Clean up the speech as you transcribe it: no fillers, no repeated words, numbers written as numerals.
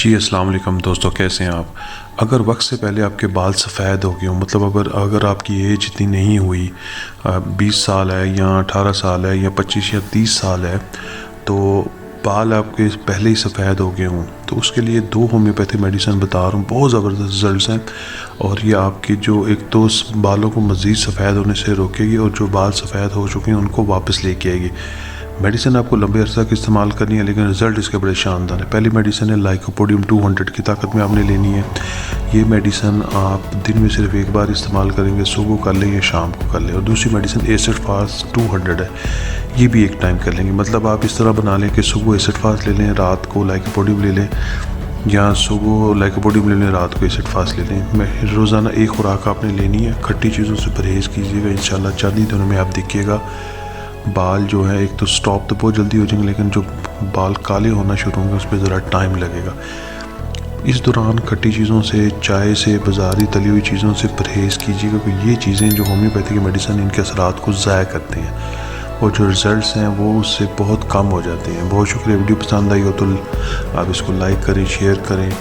जी अस्सलाम वालेकुम दोस्तों, कैसे हैं आप। अगर वक्त से पहले आपके बाल सफ़ेद हो गए हों, मतलब अगर आपकी एज इतनी नहीं हुई, 20 साल है या 18 साल है या 25 या 30 साल है, तो बाल आपके पहले ही सफ़ेद हो गए हों, तो उसके लिए 2 होम्योपैथी मेडिसिन बता रहा हूँ, बहुत ज़बरदस्त रिज़ल्ट्स हैं। और ये आपकी जो एक तो बालों को मज़ीद सफ़ेद होने से रोकेगी और जो बाल सफ़ेद हो चुके हैं उनको वापस लेके आएगी। मेडिसिन आपको लंबे अरसा की इस्तेमाल करनी है, लेकिन रिज़ल्ट इसके बड़े शानदार है। पहली मेडिसिन है लाइकोपोडियम 200 की ताकत में आपने लेनी है। ये मेडिसिन आप दिन में सिर्फ एक बार इस्तेमाल करेंगे, सुबह कर लें या शाम को कर लें। और दूसरी मेडिसिन एसिड फास्ट 200 है, ये भी एक टाइम कर लेंगे। मतलब आप इस तरह बना लें कि सुबह एसिड फास्ट ले लें, रात को लाइकोपोडियम ले लें, या सुबह लाइकोपोडियम ले लें, रात को एसिड फास्ट ले लें। रोज़ाना एक खुराक आपने लेनी है। खट्टी चीज़ों से परहेज़ कीजिएगा, इंशाल्लाह चंद ही दिनों में आप देखिएगा बाल जो है, एक तो स्टॉप तो बहुत जल्दी हो जाएंगे, लेकिन जो बाल काले होना शुरू होंगे उस पर ज़रा टाइम लगेगा। इस दौरान खट्टी चीज़ों से, चाय से, बाज़ारी तली हुई चीज़ों से परहेज़ कीजिएगा, क्योंकि ये चीज़ें जो होम्योपैथी की मेडिसिन इनके असरात को ज़ाया करते हैं और जो रिज़ल्ट्स हैं वो उससे बहुत कम हो जाते हैं। बहुत शुक्रिया। वीडियो पसंद आई हो तो आप इसको लाइक करें, शेयर करें।